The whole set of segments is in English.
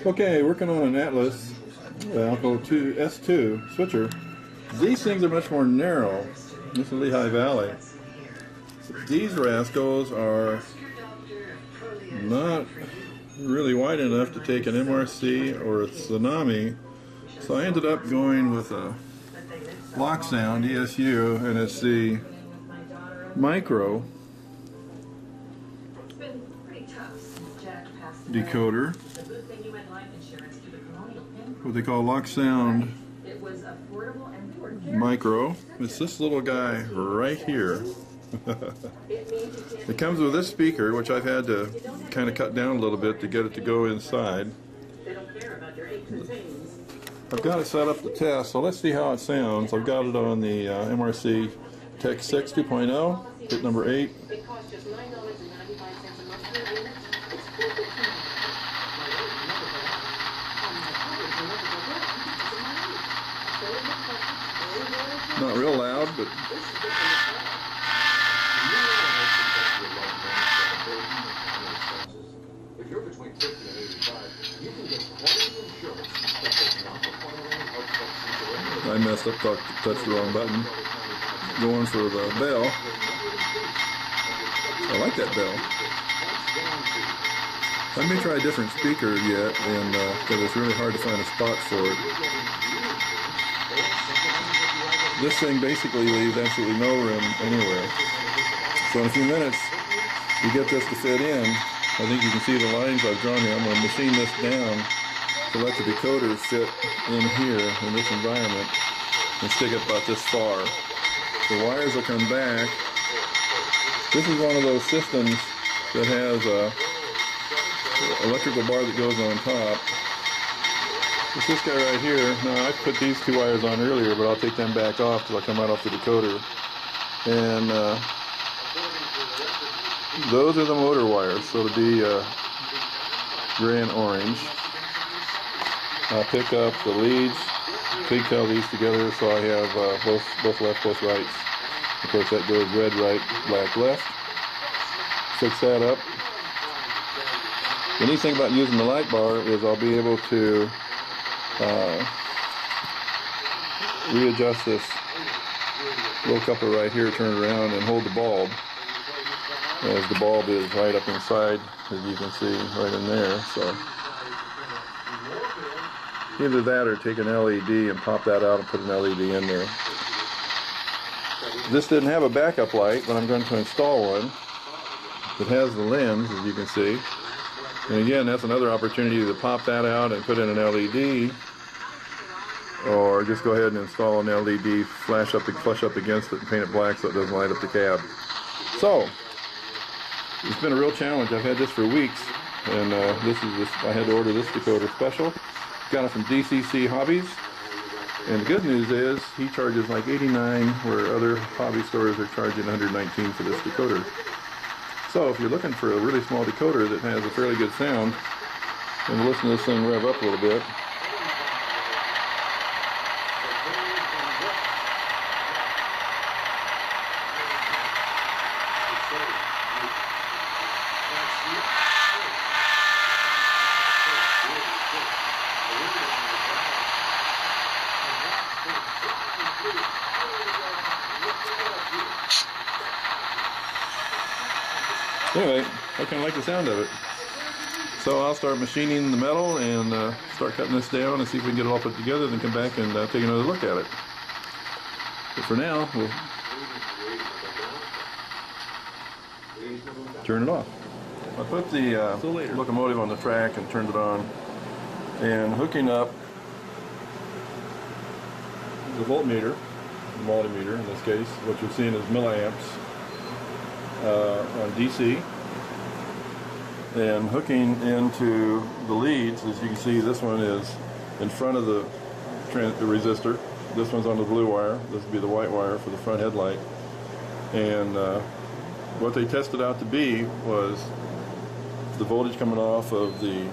Okay, working on an Atlas LOKSOUND S2 switcher. These things are much more narrow. This is Lehigh Valley. These rascals are not really wide enough to take an MRC or a Tsunami, so I ended up going with a LOKSOUND ESU, and it's the Micro decoder, what they call LOKSOUND Micro. It's this little guy right here. It comes with this speaker, which I've had to kind of cut down a little bit to get it to go inside. I've got it set up to test, so let's see how it sounds. I've got it on the MRC Tech 6 2.0, bit number 8. Not real loud, but I messed up, touched the wrong button. Going for the bell. I like that bell. I may try a different speaker yet, and because it's really hard to find a spot for it. This thing basically leaves absolutely no room anywhere. So in a few minutes, you get this to fit in. I think you can see the lines I've drawn here. I'm going to machine this down to let the decoder fit in here in this environment and stick it about this far. The wires will come back. This is one of those systems that has a electrical bar that goes on top. It's this guy right here. Now I put these two wires on earlier, but I'll take them back off till I come right off the decoder. And those are the motor wires, so it'll be gray and orange. I'll pick up the leads, pigtail these together, so I have both left, both rights. Of course that goes red, right, black, left. Fix that up. The neat thing about using the light bar is I'll be able to readjust this little coupler right here, turn it around, and hold the bulb, as the bulb is right up inside, as you can see right in there. So either that or take an LED and pop that out and put an LED in there. This didn't have a backup light, but I'm going to install one. It has the lens, as you can see. And again, that's another opportunity to pop that out and put in an LED, or just go ahead and install an LED, flush up against it, and paint it black so it doesn't light up the cab. So it's been a real challenge. I've had this for weeks, and I had to order this decoder special. Got it from DCC Hobbies, and the good news is he charges like $89, where other hobby stores are charging $119 for this decoder. So if you're looking for a really small decoder that has a fairly good sound, and listen to this thing rev up a little bit. Anyway, I kind of like the sound of it. So I'll start machining the metal and start cutting this down and see if we can get it all put together, then come back and take another look at it. But for now, we'll turn it off. I put the locomotive on the track and turned it on, and hooking up the voltmeter, the multimeter in this case, what you're seeing is milliamps, on DC, and hooking into the leads. As you can see, this one is in front of the resistor. This one's on the blue wire. This would be the white wire for the front headlight. And what they tested out to be was the voltage coming off of the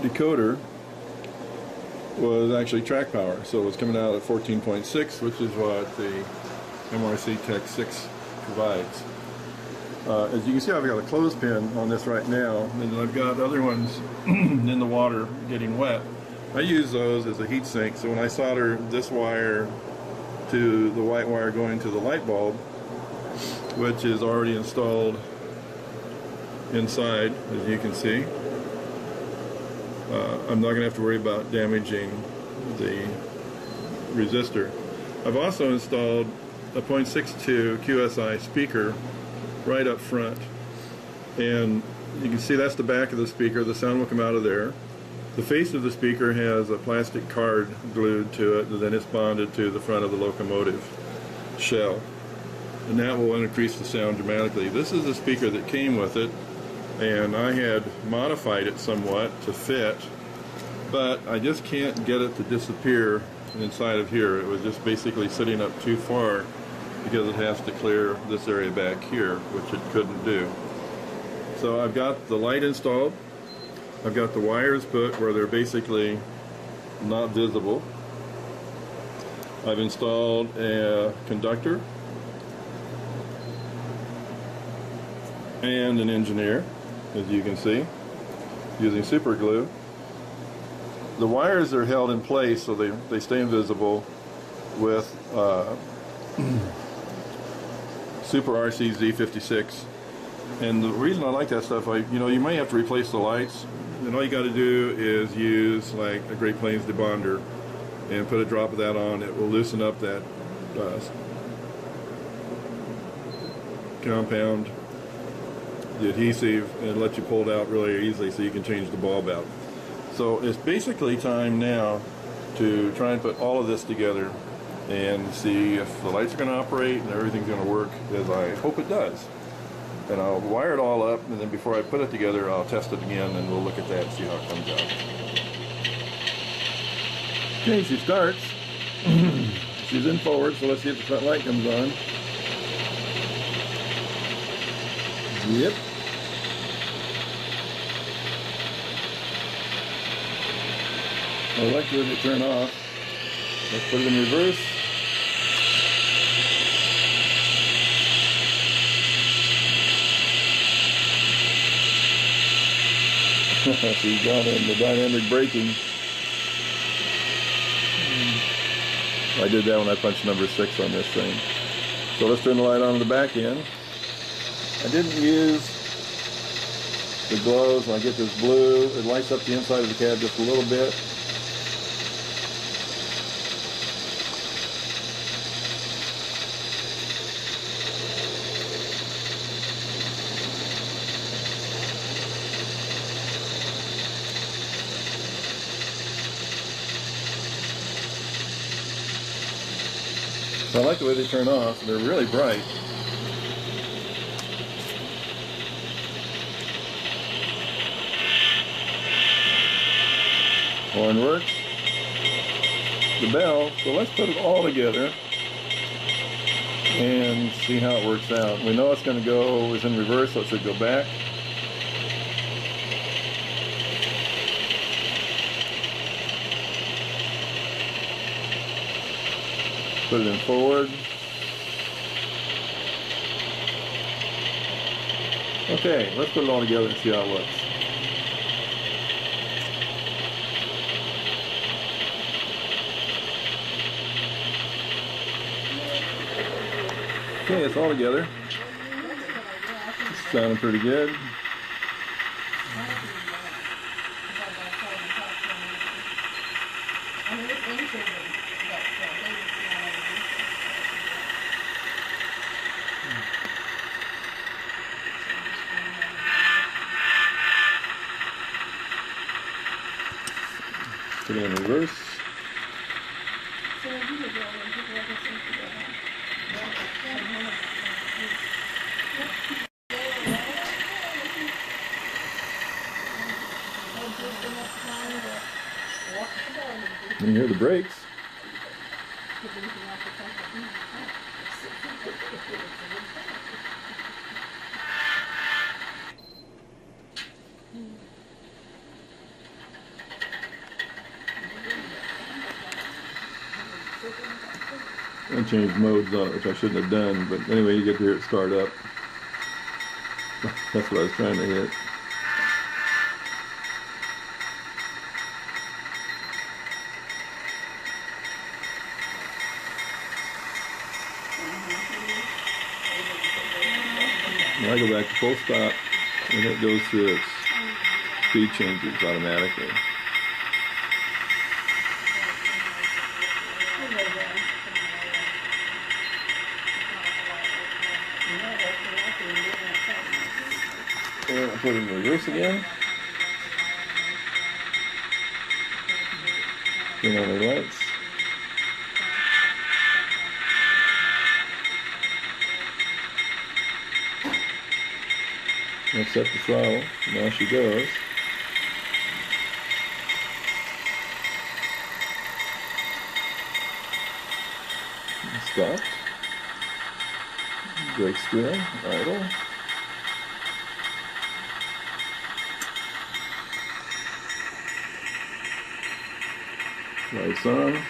decoder was actually track power, so it was coming out at 14.6, which is what the MRC Tech 6 provides. As you can see, I've got a clothespin on this right now, and I've got other ones in the water getting wet. I use those as a heat sink, so when I solder this wire to the white wire going to the light bulb, which is already installed inside, as you can see, I'm not going to have to worry about damaging the resistor. I've also installed a 0.62 QSI speaker right up front, and you can see that's the back of the speaker. The sound will come out of there. The face of the speaker has a plastic card glued to it, and then it's bonded to the front of the locomotive shell, and that will increase the sound dramatically. This is the speaker that came with it, and I had modified it somewhat to fit, but I just can't get it to disappear inside of here. It was just basically sitting up too far because it has to clear this area back here, which it couldn't do. So I've got the light installed. I've got the wires put where they're basically not visible. I've installed a conductor and an engineer, as you can see, using super glue. The wires are held in place so they stay invisible with Super RCZ 56. And the reason I like that stuff, you may have to replace the lights, and all you got to do is use like a Great Plains debonder and put a drop of that on. It will loosen up that compound, the adhesive, and let you pull it out really easily so you can change the bulb out. So it's basically time now to try and put all of this together and see if the lights are going to operate and everything's going to work as I hope it does. And I'll wire it all up, and then before I put it together, I'll test it again, and we'll look at that and see how it comes out. Okay, she starts. She's in forward, so let's see if the front light comes on. Yep. I like to turn off. Let's put it in reverse. She's got in the dynamic braking. I did that when I punched number 6 on this thing. So let's turn the light on the back end. I didn't use the glows. When I get this blue, it lights up the inside of the cab just a little bit. So I like the way they turn off. They're really bright. Horn works. The bell. So let's put it all together and see how it works out. We know it's going to go, it's in reverse, so it should go back. Put it in forward. Okay, let's put it all together and see how it looks. Okay, it's all together. It's sounding pretty good. Put it in reverse. You can hear the brakes. I changed modes on it, which I shouldn't have done, but anyway, you get to hear it start up. That's what I was trying to hit. Now I go back to full stop, and it goes through its speed changes automatically. And I'll put it in reverse again. Turn on the lights. I'll set the throttle. Now she goes. Stop. Brake square. Idle. Lights on.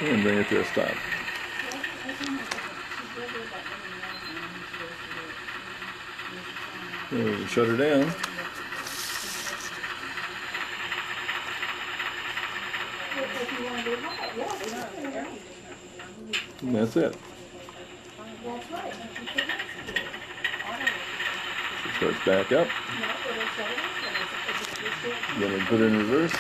And bring it to a stop. And shut her down. And that's it. It starts back up. Then we put it in reverse.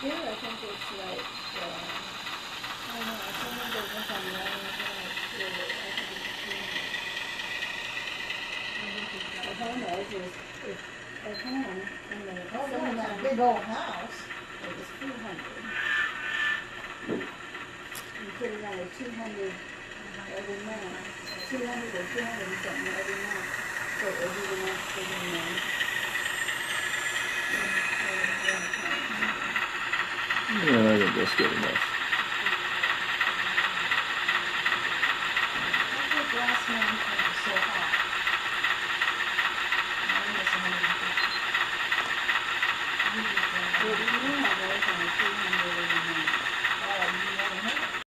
Here I think it's like, I don't know, someone does this on the other the home is at home, and someone had a big old house, it was 200. You put it on a 200 every month, 200 or 200 and something every month, so every month for the month. Yeah, I think that's good enough. I think last month